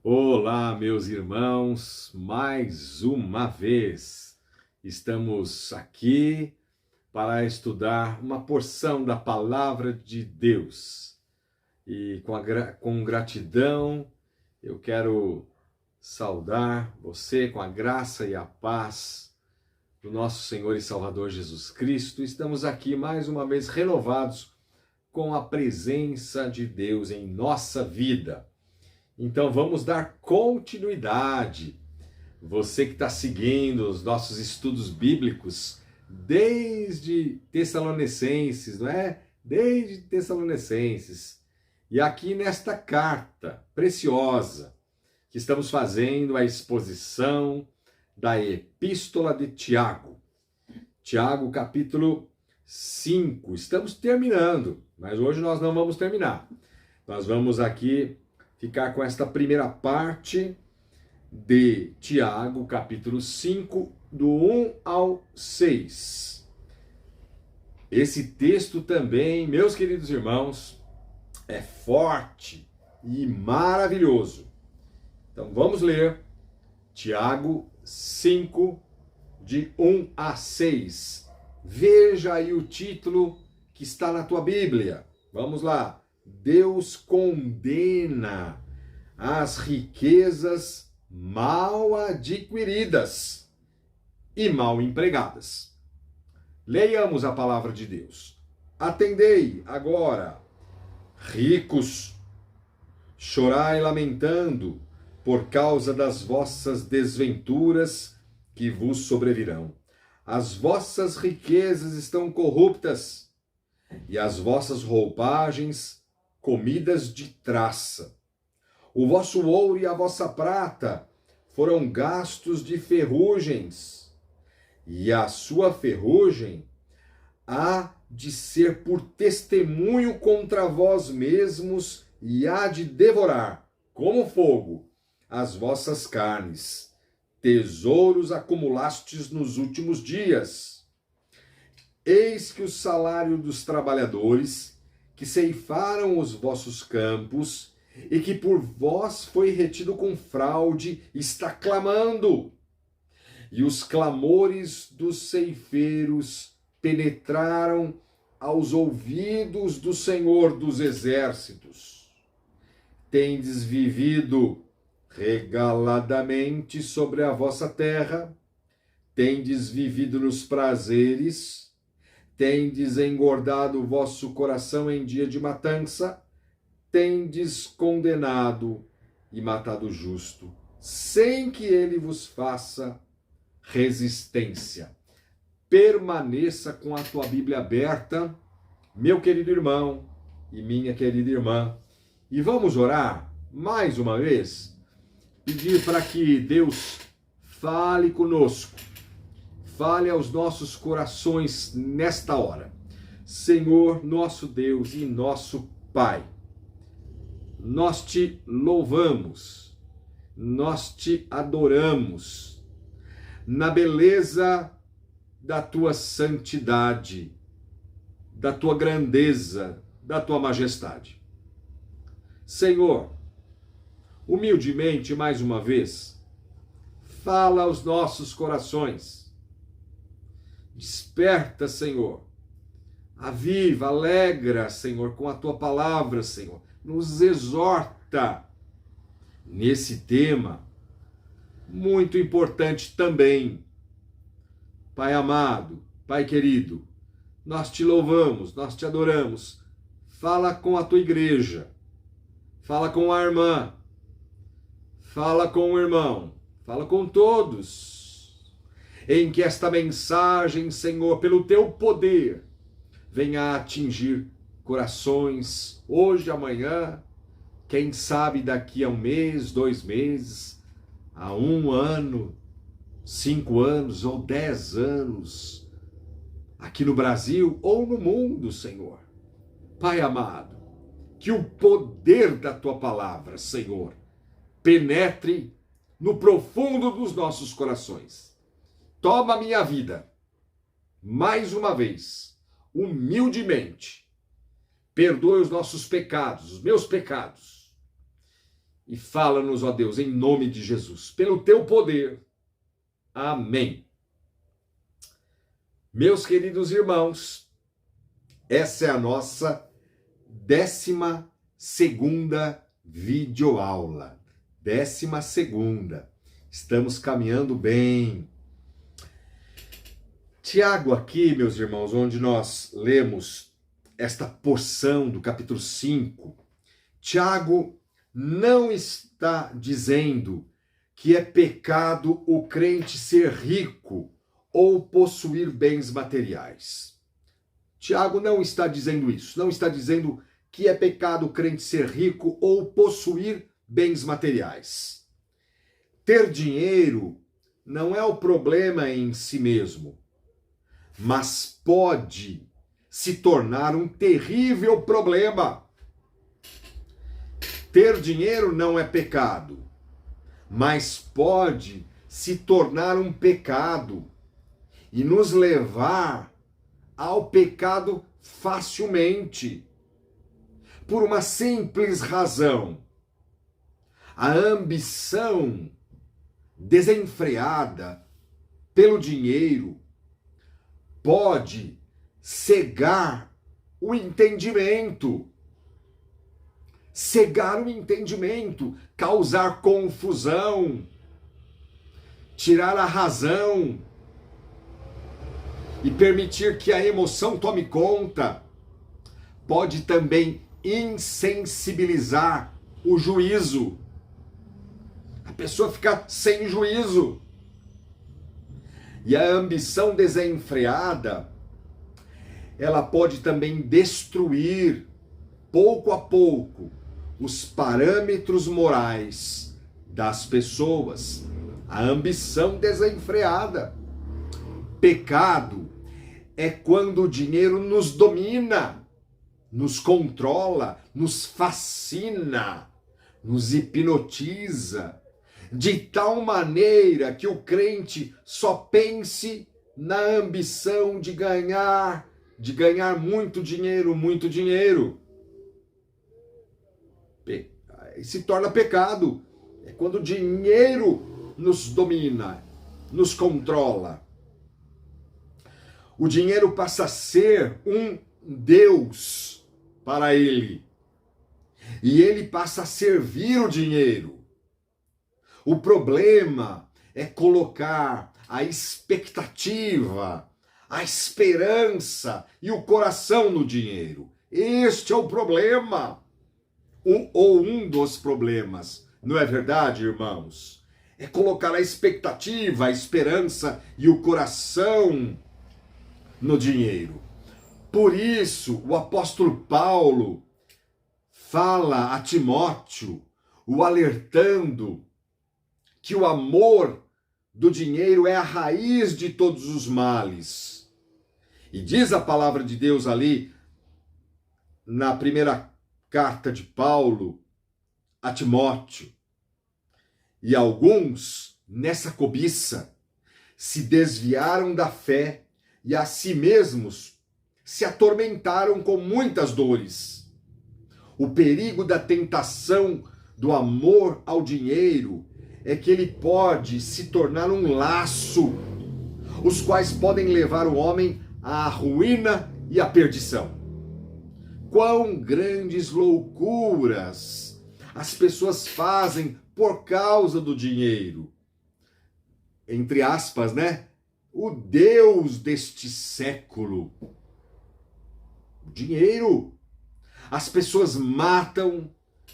Olá, meus irmãos, mais uma vez estamos aqui para estudar uma porção da Palavra de Deus. E com gratidão eu quero saudar você com a graça e a paz do nosso Senhor e Salvador Jesus Cristo. Estamos aqui mais uma vez renovados com a presença de Deus em nossa vida. Então vamos dar continuidade. Você que está seguindo os nossos estudos bíblicos desde Tessalonicenses, não é? Desde Tessalonicenses. E aqui nesta carta preciosa que estamos fazendo a exposição da Epístola de Tiago. Tiago, capítulo 5. Estamos terminando, mas hoje nós não vamos terminar. Nós vamos aqui ficar com esta primeira parte de Tiago, capítulo 5, do 1 ao 6. Esse texto também, meus queridos irmãos, é forte e maravilhoso. Então vamos ler Tiago 5, de 1 a 6. Veja aí o título que está na tua Bíblia. Vamos lá. Deus condena as riquezas mal adquiridas e mal empregadas. Leiamos a palavra de Deus. Atendei agora, ricos, chorai lamentando por causa das vossas desventuras que vos sobrevirão. As vossas riquezas estão corruptas e as vossas roupagens comidas de traça. O vosso ouro e a vossa prata foram gastos de ferrugens, e a sua ferrugem há de ser por testemunho contra vós mesmos e há de devorar, como fogo, as vossas carnes. Tesouros acumulastes nos últimos dias. Eis que o salário dos trabalhadores que ceifaram os vossos campos e que por vós foi retido com fraude está clamando. E os clamores dos ceifeiros penetraram aos ouvidos do Senhor dos Exércitos. Tendes vivido regaladamente sobre a vossa terra, tendes vivido nos prazeres, tendes engordado o vosso coração em dia de matança, tendes condenado e matado o justo, sem que ele vos faça resistência. Permaneça com a tua Bíblia aberta, meu querido irmão e minha querida irmã, e vamos orar mais uma vez, pedir para que Deus fale conosco, fale aos nossos corações nesta hora. Senhor, nosso Deus e nosso Pai, nós te louvamos, nós te adoramos, na beleza da tua santidade, da tua grandeza, da tua majestade. Senhor, humildemente, mais uma vez, fala aos nossos corações. Desperta, Senhor. Aviva, alegra, Senhor, com a tua palavra, Senhor. Nos exorta nesse tema muito importante também. Pai amado, Pai querido, nós te louvamos, nós te adoramos. Fala com a tua igreja. Fala com a irmã. Fala com o irmão. Fala com todos. Em que esta mensagem, Senhor, pelo teu poder, venha atingir corações hoje, amanhã, quem sabe daqui a 1 mês, 2 meses, a 1 ano, 5 anos ou 10 anos, aqui no Brasil ou no mundo, Senhor. Pai amado, que o poder da tua palavra, Senhor, penetre no profundo dos nossos corações. Toma a minha vida, mais uma vez, humildemente. Perdoe os nossos pecados, os meus pecados. e fala-nos, ó Deus, em nome de Jesus, pelo teu poder. Amém. Meus queridos irmãos, essa é a nossa 12ª videoaula. 12ª. Estamos caminhando bem. Tiago aqui, meus irmãos, onde nós lemos esta porção do capítulo 5, Tiago não está dizendo que é pecado o crente ser rico ou possuir bens materiais. Tiago não está dizendo isso, não está dizendo que é pecado o crente ser rico ou possuir bens materiais. Ter dinheiro não é o problema em si mesmo, mas pode se tornar um terrível problema. Ter dinheiro não é pecado, mas pode se tornar um pecado e nos levar ao pecado facilmente. Por uma simples razão: a ambição desenfreada pelo dinheiro pode cegar o entendimento. Cegar o entendimento, causar confusão, tirar a razão e permitir que a emoção tome conta. Pode também insensibilizar o juízo. A pessoa fica sem juízo. E a ambição desenfreada, ela pode também destruir, pouco a pouco, os parâmetros morais das pessoas. A ambição desenfreada. Pecado é quando o dinheiro nos domina, nos controla, nos fascina, nos hipnotiza, de tal maneira que o crente só pense na ambição de ganhar muito dinheiro, muito dinheiro. E se torna pecado. É quando o dinheiro nos domina, nos controla. O dinheiro passa a ser um Deus para ele. E ele passa a servir o dinheiro. O problema é colocar a expectativa, a esperança e o coração no dinheiro. Este é o problema. Um dos problemas. Não é verdade, irmãos? É colocar a expectativa, a esperança e o coração no dinheiro. Por isso, o apóstolo Paulo fala a Timóteo, o alertando que o amor do dinheiro é a raiz de todos os males. E diz a palavra de Deus ali, na primeira carta de Paulo a Timóteo: e alguns, nessa cobiça, se desviaram da fé e a si mesmos se atormentaram com muitas dores. O perigo da tentação do amor ao dinheiro é que ele pode se tornar um laço, os quais podem levar o homem à ruína e à perdição. Quão grandes loucuras as pessoas fazem por causa do dinheiro. Entre aspas, né? O Deus deste século. O dinheiro. As pessoas matam,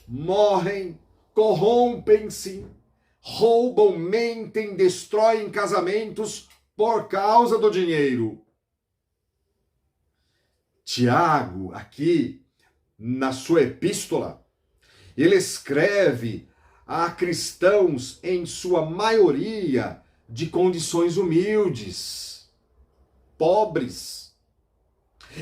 morrem, corrompem-se, roubam, mentem, destroem casamentos por causa do dinheiro. Tiago, aqui, na sua epístola, ele escreve a cristãos, em sua maioria, de condições humildes, pobres,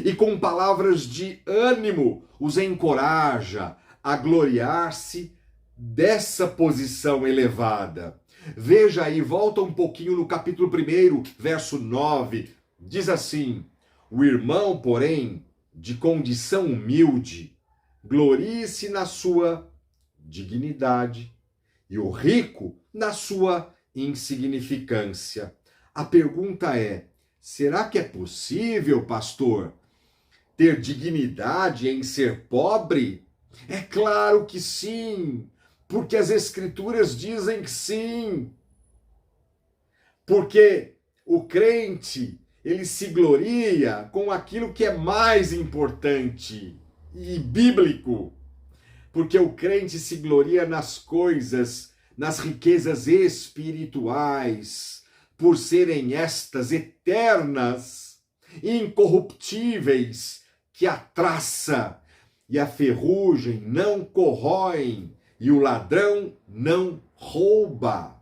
e com palavras de ânimo os encoraja a gloriar-se dessa posição elevada. Veja aí, volta um pouquinho no capítulo 1, verso 9, diz assim: o irmão, porém, de condição humilde, glorie-se na sua dignidade e o rico na sua insignificância. A pergunta é: será que é possível, pastor, ter dignidade em ser pobre? É claro que sim, porque as Escrituras dizem que sim. Porque o crente, ele se gloria com aquilo que é mais importante e bíblico. Porque o crente se gloria nas coisas, nas riquezas espirituais, por serem estas eternas, incorruptíveis, que a traça e a ferrugem não corroem e o ladrão não rouba.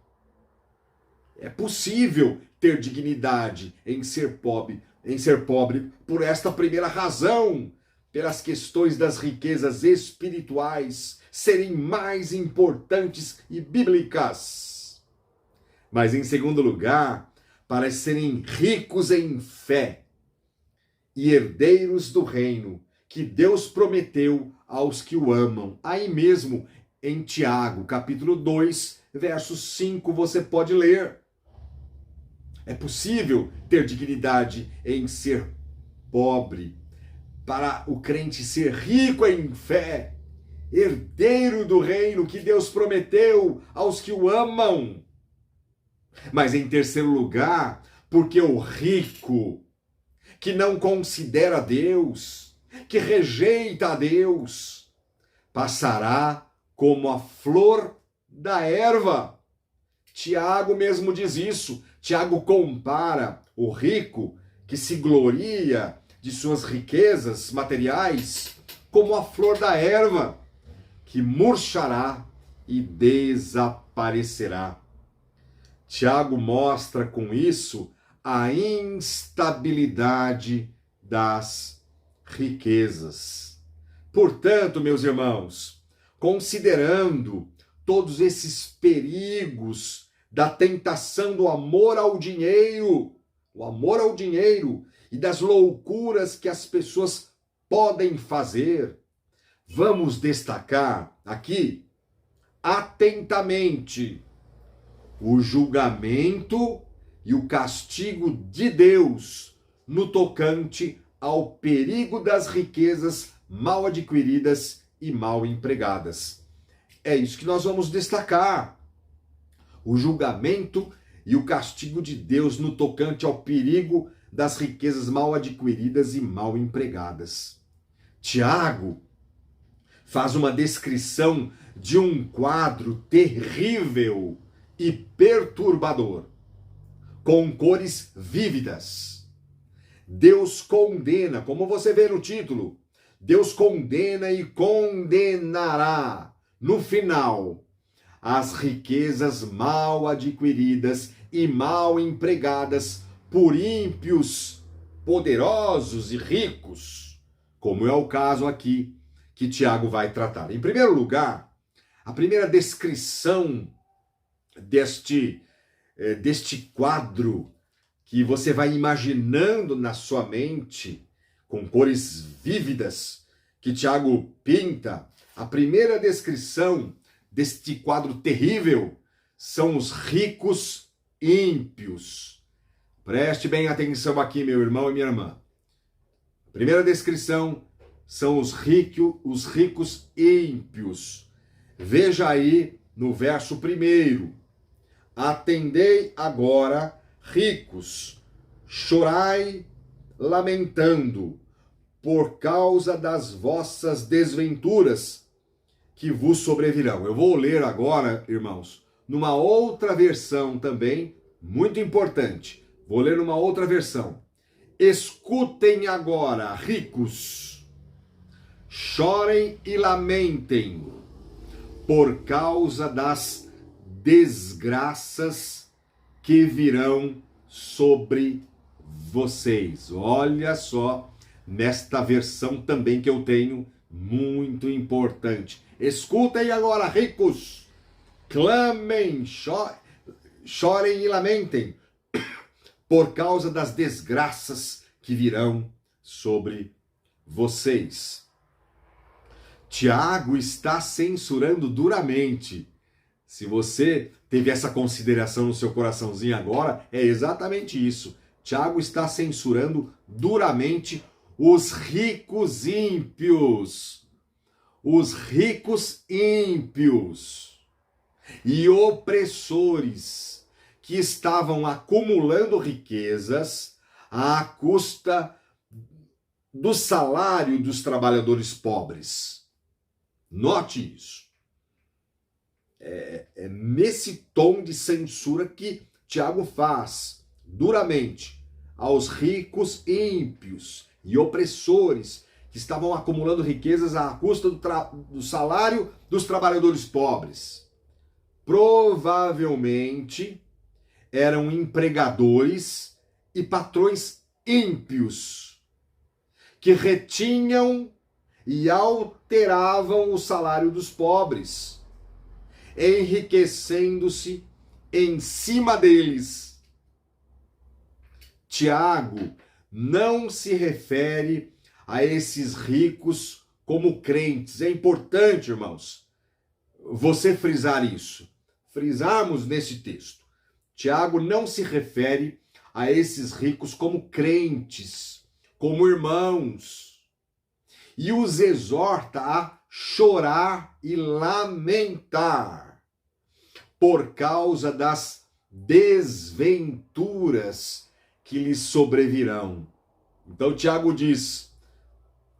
É possível ter dignidade em ser pobre por esta primeira razão, pelas questões das riquezas espirituais serem mais importantes e bíblicas. Mas em segundo lugar, para serem ricos em fé e herdeiros do reino que Deus prometeu aos que o amam. Aí mesmo em Tiago, capítulo 2, verso 5, você pode ler. É possível ter dignidade em ser pobre, para o crente ser rico em fé, herdeiro do reino que Deus prometeu aos que o amam. Mas em terceiro lugar, porque o rico que não considera Deus, que rejeita a Deus, passará como a flor da erva. Tiago mesmo diz isso. Tiago compara o rico que se gloria de suas riquezas materiais como a flor da erva, que murchará e desaparecerá. Tiago mostra com isso a instabilidade das riquezas. Portanto, meus irmãos, considerando todos esses perigos da tentação do amor ao dinheiro, e das loucuras que as pessoas podem fazer, vamos destacar aqui atentamente o julgamento e o castigo de Deus no tocante ao perigo das riquezas mal adquiridas e mal empregadas. É isso que nós vamos destacar. O julgamento e o castigo de Deus no tocante ao perigo das riquezas mal adquiridas e mal empregadas. Tiago faz uma descrição de um quadro terrível e perturbador, com cores vívidas. Deus condena, como você vê no título, Deus condena e condenará, no final, as riquezas mal adquiridas e mal empregadas por ímpios, poderosos e ricos, como é o caso aqui que Tiago vai tratar. Em primeiro lugar, a primeira descrição deste quadro que você vai imaginando na sua mente, com cores vívidas, que Tiago pinta, a primeira descrição deste quadro terrível são os ricos ímpios. Preste bem atenção aqui, meu irmão e minha irmã. A primeira descrição são os ricos ímpios. Veja aí no verso 1. Atendei agora, ricos, chorai lamentando, por causa das vossas desventuras que vos sobrevirão. Eu vou ler agora, irmãos, numa outra versão também, muito importante. Vou ler numa outra versão. Escutem agora, ricos, chorem e lamentem por causa das desgraças que virão sobre vocês. Olha só, nesta versão também que eu tenho, muito importante. Escutem agora, ricos, clamem, chorem e lamentem por causa das desgraças que virão sobre vocês. Tiago está censurando duramente. Se você teve essa consideração no seu coraçãozinho agora, é exatamente isso. Tiago está censurando duramente os ricos ímpios. Os ricos ímpios e opressores que estavam acumulando riquezas à custa do salário dos trabalhadores pobres. Note isso. É nesse tom de censura que Tiago faz duramente aos ricos ímpios e opressores que estavam acumulando riquezas à custa do salário dos trabalhadores pobres. Provavelmente eram empregadores e patrões ímpios que retinham e alteravam o salário dos pobres, enriquecendo-se em cima deles. Tiago não se refere a esses ricos como crentes. É importante, irmãos, você frisar isso. Frisarmos nesse texto. Tiago não se refere a esses ricos como crentes, como irmãos, e os exorta a chorar e lamentar por causa das desventuras que lhes sobrevirão. Então Tiago diz: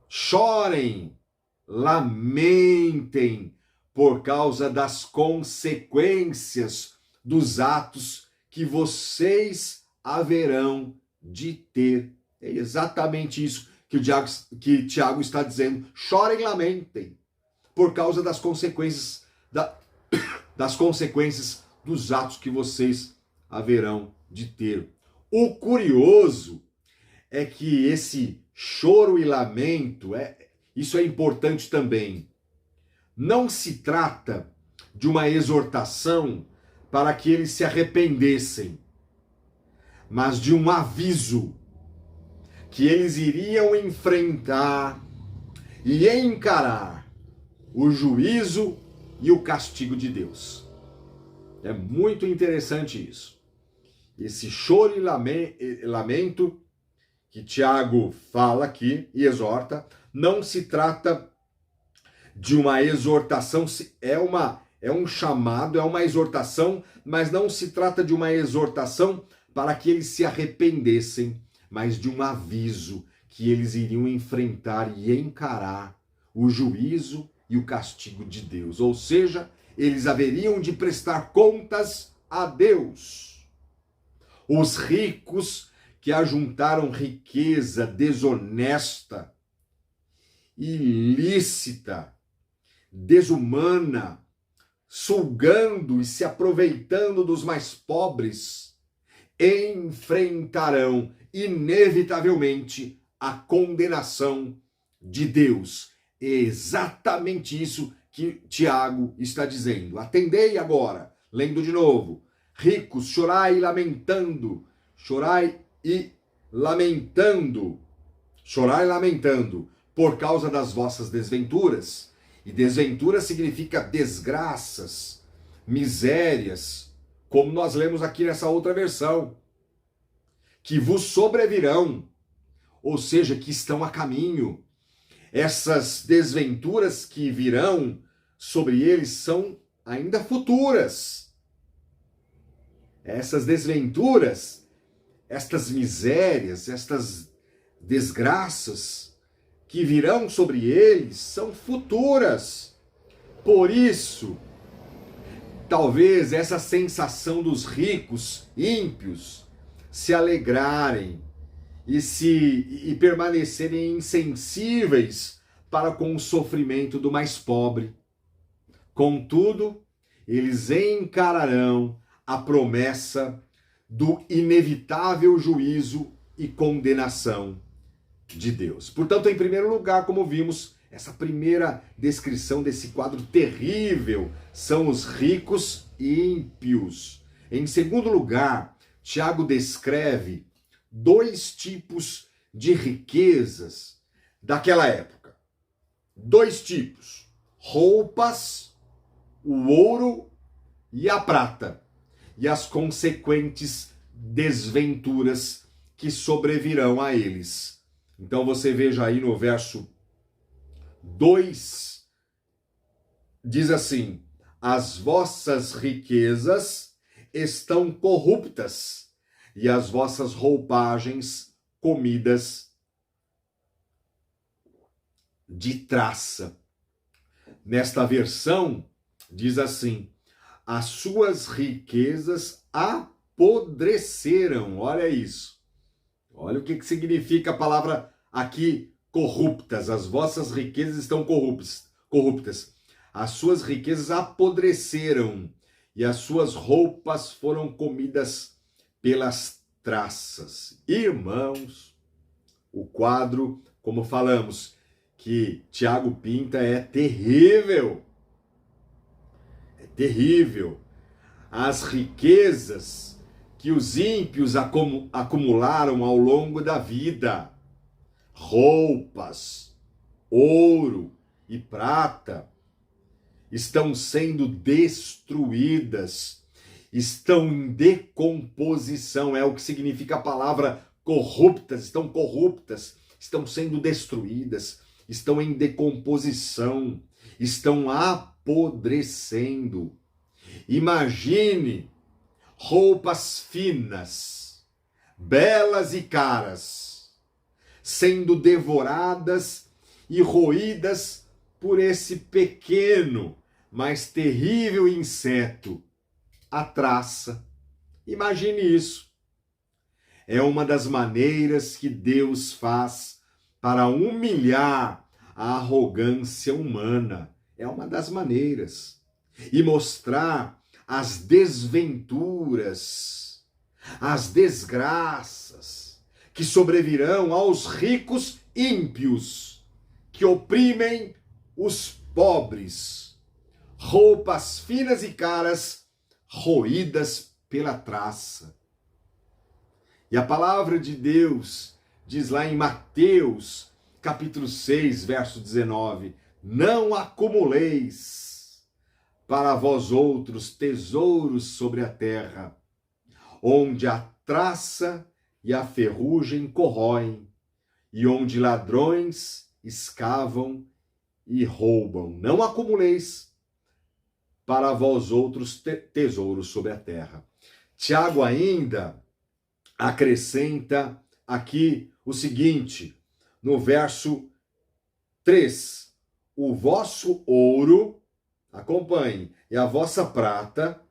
chorem, lamentem por causa das consequências dos atos que vocês haverão de ter. É exatamente isso que Tiago está dizendo. Chorem, lamentem por causa das consequências das consequências dos atos que vocês haverão de ter. O curioso é que esse choro e lamento, isso é importante também. Não se trata de uma exortação para que eles se arrependessem, mas de um aviso que eles iriam enfrentar e encarar o juízo e o castigo de Deus. É muito interessante isso. Esse choro e lamento que Tiago fala aqui e exorta, não se trata de uma exortação, é um chamado, é uma exortação, mas não se trata de uma exortação para que eles se arrependessem, mas de um aviso que eles iriam enfrentar e encarar o juízo e o castigo de Deus. Ou seja, eles haveriam de prestar contas a Deus. Os ricos que ajuntaram riqueza desonesta, ilícita, desumana, sugando e se aproveitando dos mais pobres, enfrentarão inevitavelmente a condenação de Deus. É exatamente isso que Tiago está dizendo. Atendei agora, lendo de novo. Ricos, chorai e lamentando, chorai e lamentando por causa das vossas desventuras. E desventura significa desgraças, misérias, como nós lemos aqui nessa outra versão, que vos sobrevirão, ou seja, que estão a caminho. Essas desventuras que virão sobre eles são ainda futuras. Essas desventuras, estas misérias, estas desgraças que virão sobre eles são futuras. Por isso, talvez essa sensação dos ricos ímpios se alegrarem e permanecerem insensíveis para com o sofrimento do mais pobre. Contudo, eles encararão a promessa do inevitável juízo e condenação de Deus. Portanto, em primeiro lugar, como vimos, essa primeira descrição desse quadro terrível são os ricos ímpios. Em segundo lugar, Tiago descreve dois tipos de riquezas daquela época. dois tipos: roupas, o ouro e a prata, e as consequentes desventuras que sobrevirão a eles. Então você veja aí no verso 2, diz assim: as vossas riquezas estão corruptas, e as vossas roupagens comidas de traça. Nesta versão, diz assim: as suas riquezas apodreceram. Olha isso. Olha o que significa a palavra aqui, corruptas. As vossas riquezas estão corruptas. As suas riquezas apodreceram e as suas roupas foram comidas pelas traças. Irmãos, o quadro, como falamos, que Tiago pinta é terrível. É terrível. As riquezas que os ímpios acumularam ao longo da vida, roupas, ouro e prata, estão sendo destruídas, estão em decomposição, é o que significa a palavra corruptas, estão sendo destruídas, estão em decomposição, estão apodrecendo. Imagine roupas finas, belas e caras, sendo devoradas e roídas por esse pequeno, mas terrível inseto, a traça. Imagine isso. É uma das maneiras que Deus faz para humilhar a arrogância humana. É uma das maneiras. E mostrar as desventuras, as desgraças que sobrevirão aos ricos ímpios, que oprimem os pobres. Roupas finas e caras, roídas pela traça. E a palavra de Deus diz lá em Mateus, capítulo 6, verso 19: não acumuleis para vós outros tesouros sobre a terra, onde a traça e a ferrugem corroem, e onde ladrões escavam e roubam. Não acumuleis para vós outros tesouros sobre a terra. Tiago ainda acrescenta aqui o seguinte, no verso 3: o vosso ouro, acompanhe, e a vossa prata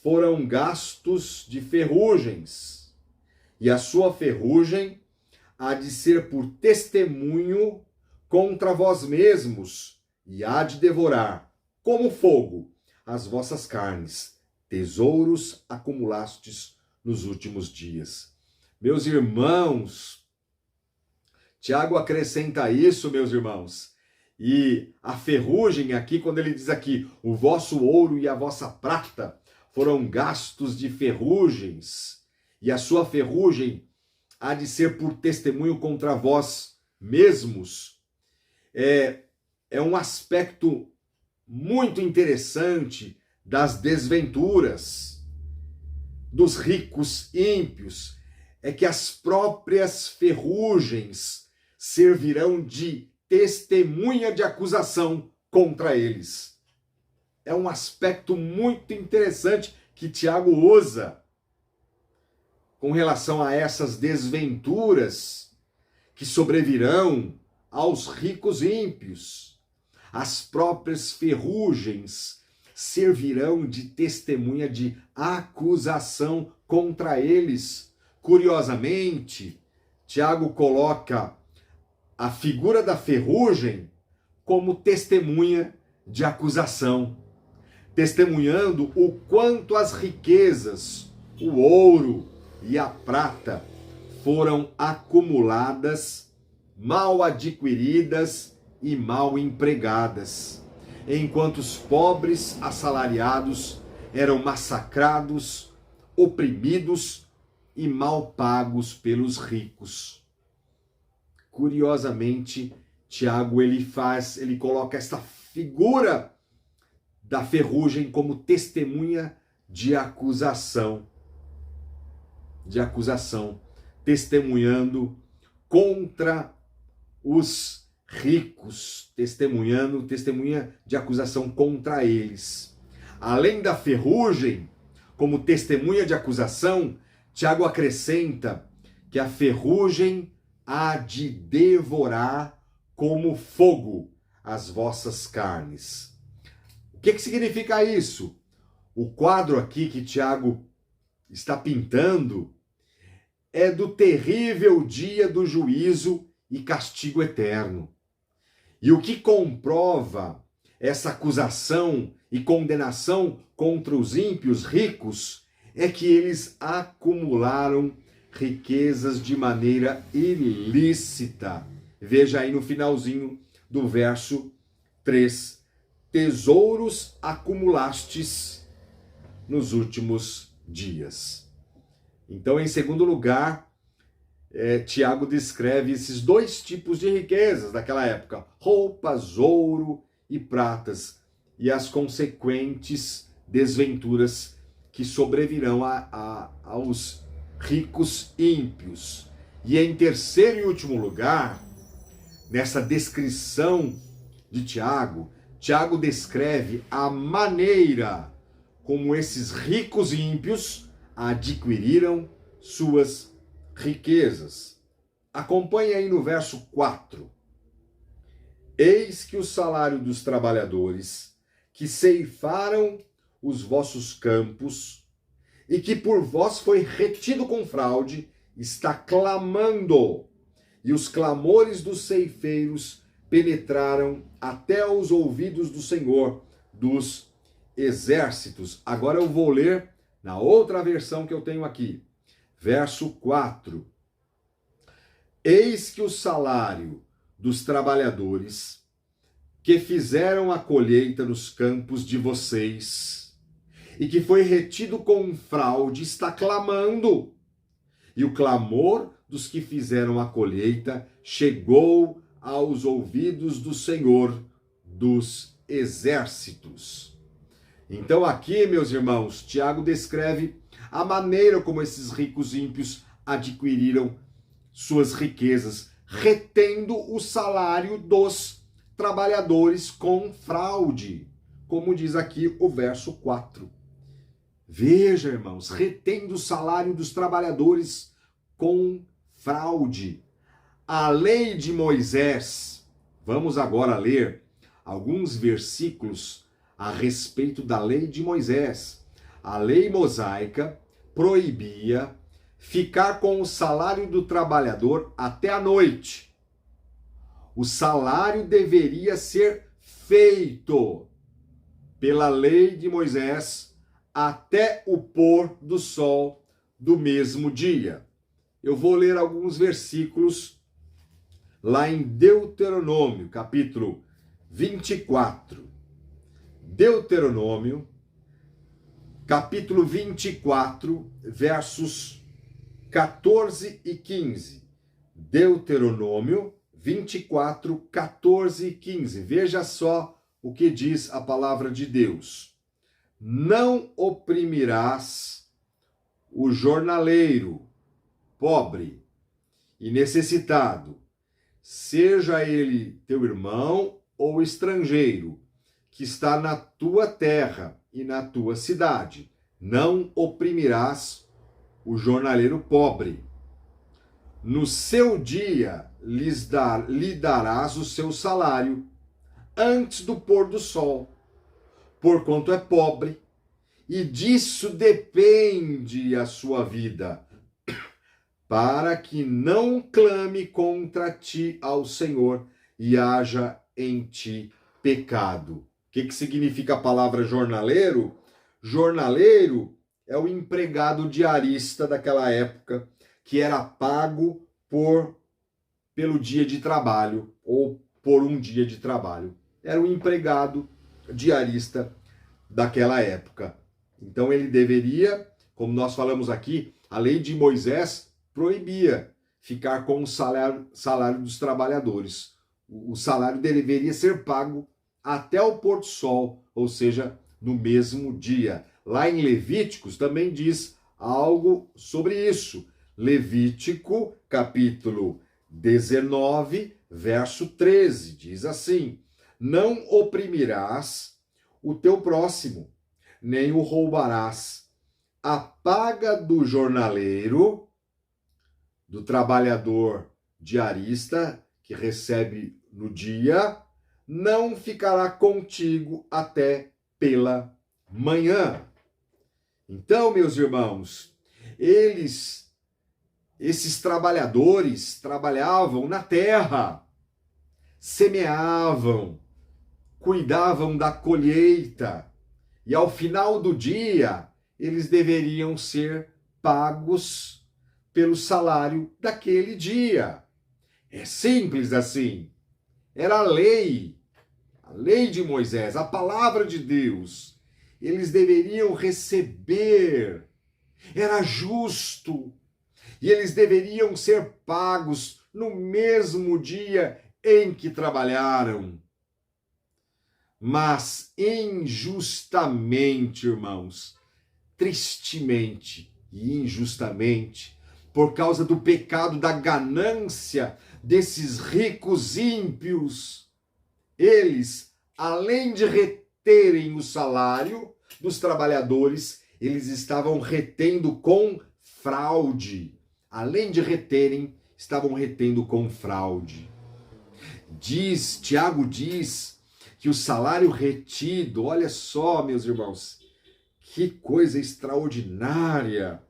foram gastos de ferrugens, e a sua ferrugem há de ser por testemunho contra vós mesmos, e há de devorar, como fogo, as vossas carnes, tesouros acumulastes nos últimos dias. Meus irmãos, Tiago acrescenta isso, meus irmãos, e a ferrugem aqui, quando ele diz aqui, o vosso ouro e a vossa prata foram gastos de ferrugens, e a sua ferrugem há de ser por testemunho contra vós mesmos. É um aspecto muito interessante das desventuras dos ricos ímpios, é que as próprias ferrugens servirão de testemunha de acusação contra eles. É um aspecto muito interessante que Tiago usa com relação a essas desventuras que sobrevirão aos ricos ímpios. As próprias ferrugens servirão de testemunha de acusação contra eles. Curiosamente, Tiago coloca a figura da ferrugem como testemunha de acusação, testemunhando o quanto as riquezas, o ouro e a prata foram acumuladas, mal adquiridas e mal empregadas, enquanto os pobres assalariados eram massacrados, oprimidos e mal pagos pelos ricos. Curiosamente, Tiago ele coloca esta figura da ferrugem como testemunha de acusação, testemunhando contra os ricos, testemunha de acusação contra eles. Além da ferrugem, como testemunha de acusação, Tiago acrescenta que a ferrugem há de devorar como fogo as vossas carnes. O que significa isso? O quadro aqui que Tiago está pintando é do terrível dia do juízo e castigo eterno. E o que comprova essa acusação e condenação contra os ímpios ricos é que eles acumularam riquezas de maneira ilícita. Veja aí no finalzinho do verso 3. Tesouros acumulastes nos últimos dias. Então, em segundo lugar, Tiago descreve esses dois tipos de riquezas daquela época: roupas, ouro e pratas, e as consequentes desventuras que sobrevirão aos ricos ímpios. E em terceiro e último lugar, nessa descrição de Tiago, Tiago descreve a maneira como esses ricos ímpios adquiriram suas riquezas. Acompanhe aí no verso 4. Eis que o salário dos trabalhadores que ceifaram os vossos campos e que por vós foi retido com fraude, está clamando, e os clamores dos ceifeiros penetraram até os ouvidos do Senhor dos exércitos. Agora eu vou ler na outra versão que eu tenho aqui. Verso 4. Eis que o salário dos trabalhadores que fizeram a colheita nos campos de vocês e que foi retido com fraude está clamando. E o clamor dos que fizeram a colheita chegou aos ouvidos do Senhor dos exércitos. Então aqui, meus irmãos, Tiago descreve a maneira como esses ricos ímpios adquiriram suas riquezas, retendo o salário dos trabalhadores com fraude, como diz aqui o verso 4. Veja, irmãos, retendo o salário dos trabalhadores com fraude. A lei de Moisés, vamos agora ler alguns versículos a respeito da lei de Moisés. A lei mosaica proibia ficar com o salário do trabalhador até a noite. O salário deveria ser feito pela lei de Moisés até o pôr do sol do mesmo dia. Eu vou ler alguns versículos lá em Deuteronômio, capítulo 24. Deuteronômio, capítulo 24, versos 14 e 15. Deuteronômio 24, 14 e 15. Veja só o que diz a palavra de Deus. Não oprimirás o jornaleiro, pobre e necessitado, seja ele teu irmão ou estrangeiro, que está na tua terra e na tua cidade. Não oprimirás o jornaleiro pobre. No seu dia lhe darás o seu salário, antes do pôr do sol, porquanto é pobre, e disso depende a sua vida, para que não clame contra ti ao Senhor e haja em ti pecado. O que significa a palavra jornaleiro? Jornaleiro é o empregado diarista daquela época, que era pago pelo dia de trabalho, ou por um dia de trabalho. Era o empregado diarista daquela época. Então ele deveria, como nós falamos aqui, a lei de Moisés proibia ficar com o salário dos trabalhadores. o salário deveria ser pago até o pôr do sol, ou seja, no mesmo dia. Lá em Levíticos também diz algo sobre isso. Levítico, capítulo 19, verso 13, diz assim: não oprimirás o teu próximo, nem o roubarás. A paga do jornaleiro, do trabalhador diarista, que recebe no dia, não ficará contigo até pela manhã. Então, meus irmãos, esses trabalhadores trabalhavam na terra, semeavam, cuidavam da colheita, e ao final do dia, eles deveriam ser pagos pelo salário daquele dia. É simples assim. Era a lei de Moisés, a palavra de Deus. Eles deveriam receber. Era justo. E eles deveriam ser pagos no mesmo dia em que trabalharam. Mas injustamente, irmãos, tristemente e injustamente, por causa do pecado da ganância desses ricos ímpios, eles, além de reterem o salário dos trabalhadores, eles estavam retendo com fraude. Além de reterem, estavam retendo com fraude. Tiago diz que o salário retido, olha só, meus irmãos, que coisa extraordinária,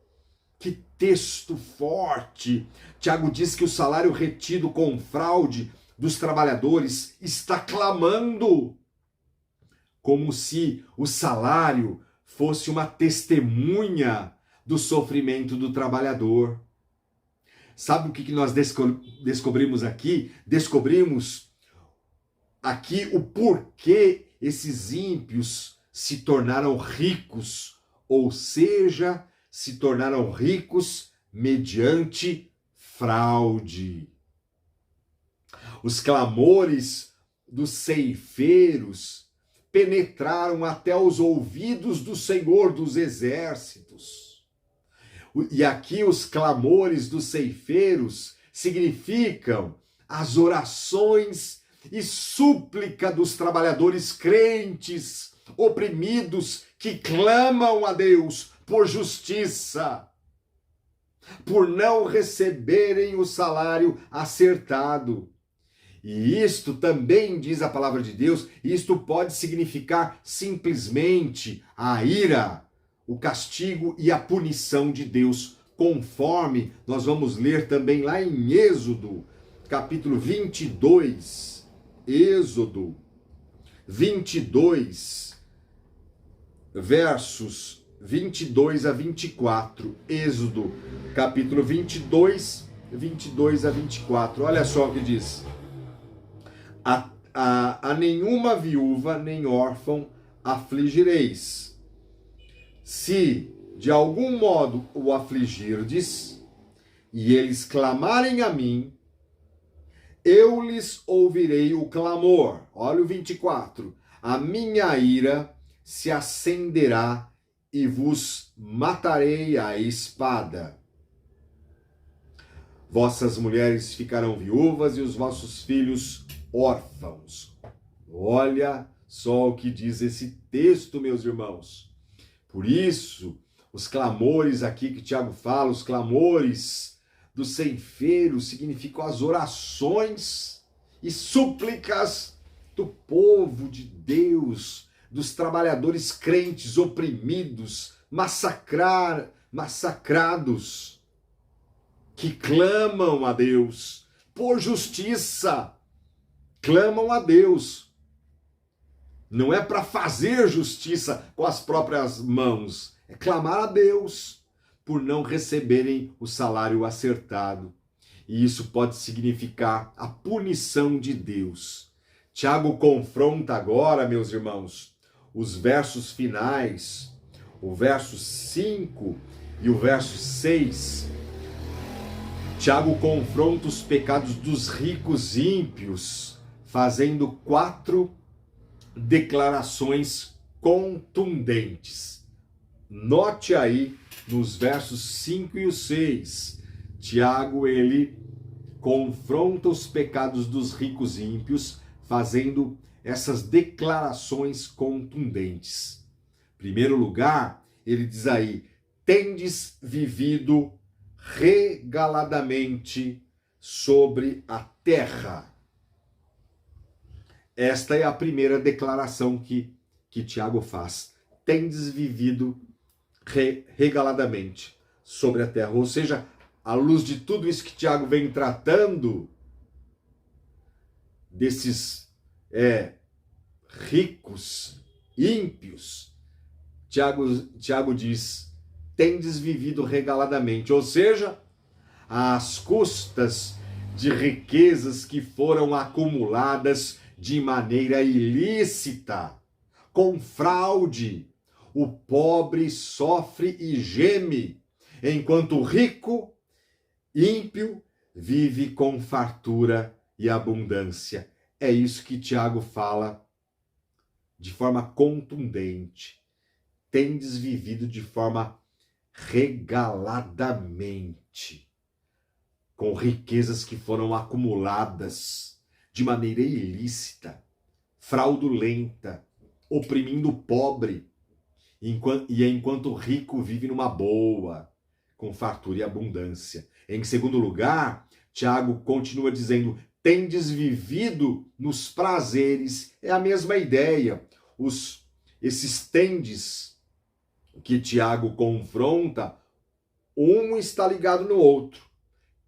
que texto forte. Tiago diz que o salário retido com fraude dos trabalhadores está clamando, como se o salário fosse uma testemunha do sofrimento do trabalhador. Sabe o que nós descobrimos aqui? Descobrimos aqui o porquê esses ímpios se tornaram ricos, ou seja, se tornaram ricos mediante fraude. Os clamores dos ceifeiros penetraram até os ouvidos do Senhor dos Exércitos. E aqui os clamores dos ceifeiros significam as orações e súplica dos trabalhadores crentes, oprimidos, que clamam a Deus por justiça, por não receberem o salário acertado. E isto também, diz a palavra de Deus, isto pode significar simplesmente a ira, o castigo e a punição de Deus, conforme nós vamos ler também lá em Êxodo, capítulo 22. Êxodo 22, versos 22 a 24. Êxodo, capítulo 22 a 24. Olha só o que diz. A nenhuma viúva nem órfão afligireis. Se de algum modo o afligirdes, e eles clamarem a mim, eu lhes ouvirei o clamor. Olha o 24. A minha ira se acenderá e vos matarei à espada. Vossas mulheres ficarão viúvas e os vossos filhos órfãos. Olha só o que diz esse texto, meus irmãos. Por isso, os clamores aqui que Tiago fala, os clamores do ceifeiro significam as orações e súplicas do povo de Deus, dos trabalhadores crentes oprimidos, massacrados, que clamam a Deus por justiça, clamam a Deus. Não é para fazer justiça com as próprias mãos, é clamar a Deus por não receberem o salário acertado. E isso pode significar a punição de Deus. Tiago confronta agora, meus irmãos, os versos finais, o verso 5 e o verso 6. Tiago confronta os pecados dos ricos ímpios fazendo 4 declarações contundentes. Note aí nos versos 5 e o 6, Tiago, ele confronta os pecados dos ricos e ímpios, fazendo essas declarações contundentes. Em primeiro lugar, ele diz aí: tendes vivido regaladamente sobre a terra. Esta é a primeira declaração que Tiago faz. Tendes vivido regaladamente sobre a terra. Ou seja, à luz de tudo isso que Tiago vem tratando, desses ricos, ímpios, Tiago diz: tendes vivido regaladamente, ou seja, às custas de riquezas que foram acumuladas de maneira ilícita, com fraude. O pobre sofre e geme, enquanto o rico, ímpio, vive com fartura e abundância. É isso que Tiago fala de forma contundente. Tendes vivido de forma regaladamente, com riquezas que foram acumuladas de maneira ilícita, fraudulenta, oprimindo o pobre, enquanto o rico vive numa boa, com fartura e abundância. Em segundo lugar, Tiago continua dizendo: tendes vivido nos prazeres. É a mesma ideia. Esses tendes que Tiago confronta, um está ligado no outro.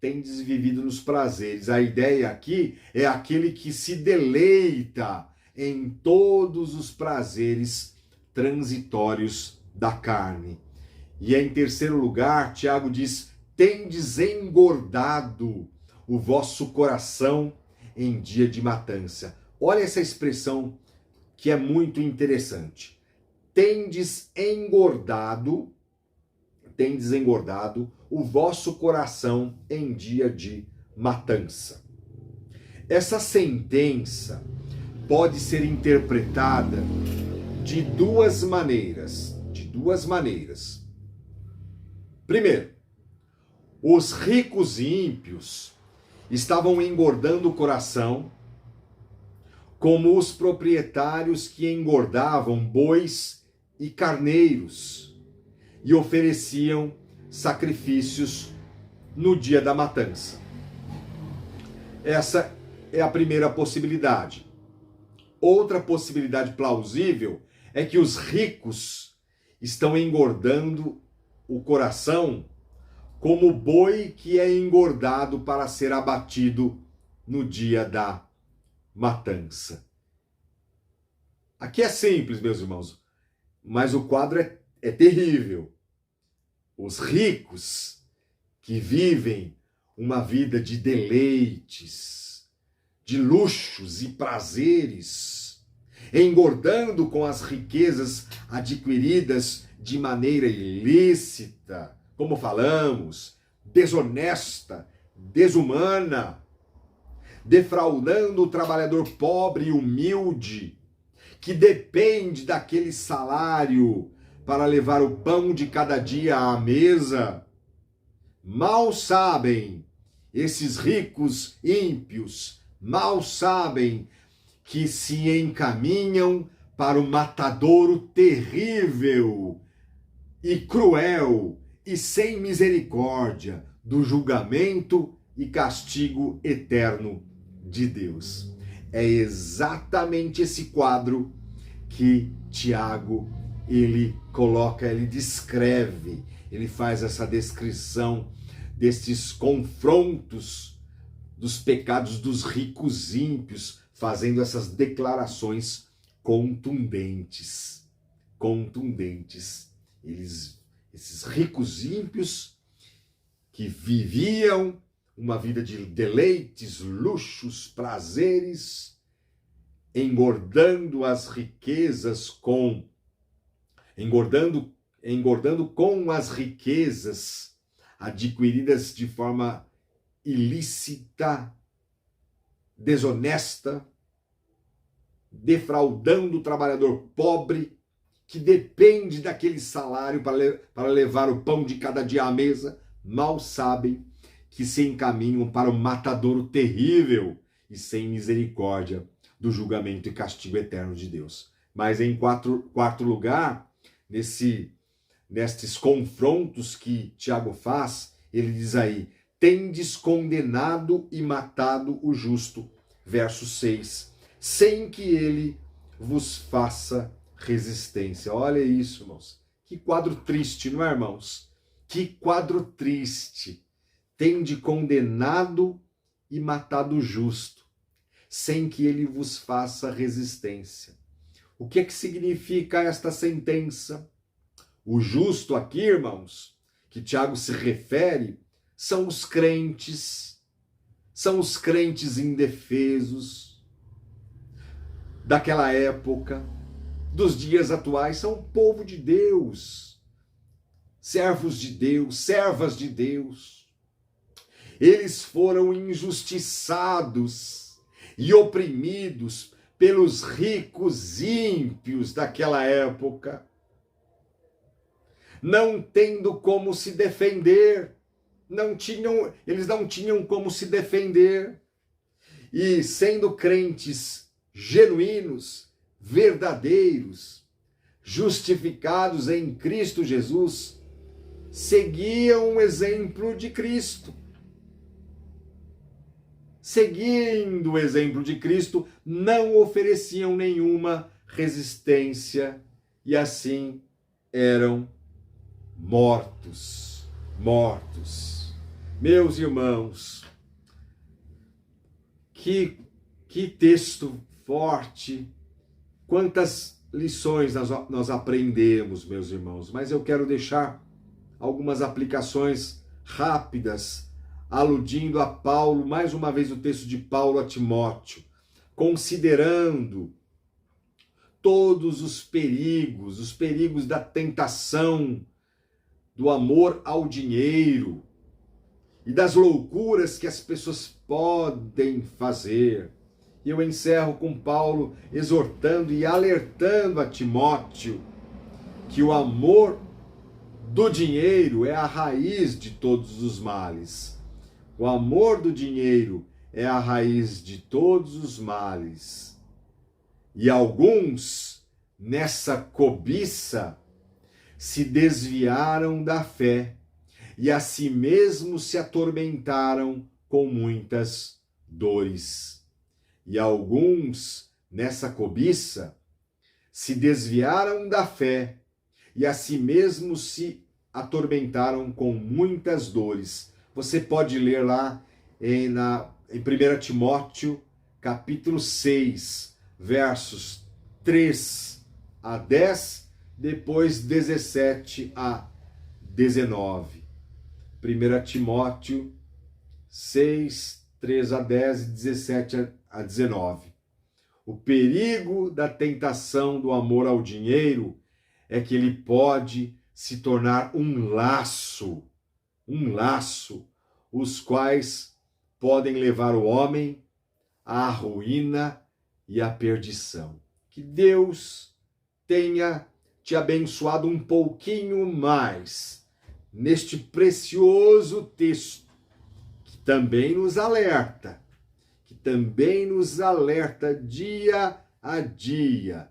Tendes vivido nos prazeres. A ideia aqui é aquele que se deleita em todos os prazeres transitórios da carne. E em terceiro lugar, Tiago diz: tendes engordado o vosso coração em dia de matança. Olha essa expressão que é muito interessante. Tendes engordado o vosso coração em dia de matança. Essa sentença pode ser interpretada de duas maneiras. Primeiro, os ricos e ímpios estavam engordando o coração como os proprietários que engordavam bois e carneiros e ofereciam sacrifícios no dia da matança. Essa é a primeira possibilidade. Outra possibilidade plausível é que os ricos estão engordando o coração como o boi que é engordado para ser abatido no dia da matança. Aqui é simples, meus irmãos, mas o quadro é terrível. Os ricos que vivem uma vida de deleites, de luxos e prazeres, engordando com as riquezas adquiridas de maneira ilícita, como falamos, desonesta, desumana, defraudando o trabalhador pobre e humilde, que depende daquele salário para levar o pão de cada dia à mesa. Mal sabem esses ricos ímpios, mal sabem que se encaminham para o matadouro terrível e cruel e sem misericórdia do julgamento e castigo eterno de Deus. É exatamente esse quadro que Tiago ele coloca, ele descreve, ele faz essa descrição destes confrontos dos pecados dos ricos ímpios, fazendo essas declarações contundentes. Esses ricos ímpios que viviam uma vida de deleites, luxos, prazeres, engordando as riquezas engordando com as riquezas adquiridas de forma ilícita, desonesta, defraudando o trabalhador pobre, que depende daquele salário para levar o pão de cada dia à mesa, mal sabem que se encaminham para o matadouro terrível e sem misericórdia do julgamento e castigo eterno de Deus. Mas em quarto lugar, nestes confrontos que Tiago faz, ele diz aí: tendes condenado e matado o justo, verso 6, sem que ele vos faça resistência. Olha isso, irmãos. Que quadro triste, não é, irmãos? Que quadro triste. Tende condenado e matado o justo, sem que ele vos faça resistência. O que é que significa esta sentença? O justo aqui, irmãos, que Tiago se refere, são os crentes indefesos daquela época, dos dias atuais, são o povo de Deus, servos de Deus, servas de Deus. Eles foram injustiçados e oprimidos pelos ricos ímpios daquela época, não tendo como se defender, eles não tinham como se defender, e sendo crentes genuínos, verdadeiros, justificados em Cristo Jesus, seguiam o exemplo de Cristo. Seguindo o exemplo de Cristo, não ofereciam nenhuma resistência e assim eram mortos. Meus irmãos, que texto forte, quantas lições nós aprendemos, meus irmãos, mas eu quero deixar algumas aplicações rápidas, aludindo a Paulo, mais uma vez o texto de Paulo a Timóteo, considerando todos os perigos da tentação, do amor ao dinheiro e das loucuras que as pessoas podem fazer. E eu encerro com Paulo exortando e alertando a Timóteo que o amor do dinheiro é a raiz de todos os males. O amor do dinheiro é a raiz de todos os males. E alguns, nessa cobiça, se desviaram da fé e a si mesmos se atormentaram com muitas dores. E alguns, nessa cobiça, se desviaram da fé e a si mesmos se atormentaram com muitas dores. Você pode ler lá em 1 Timóteo, capítulo 6, versos 3 a 10, depois 17 a 19. 1 Timóteo 6, 3 a 10 e 17 a 19. O perigo da tentação do amor ao dinheiro é que ele pode se tornar um laço, os quais podem levar o homem à ruína e à perdição. Que Deus tenha te abençoado um pouquinho mais neste precioso texto, que também nos alerta dia a dia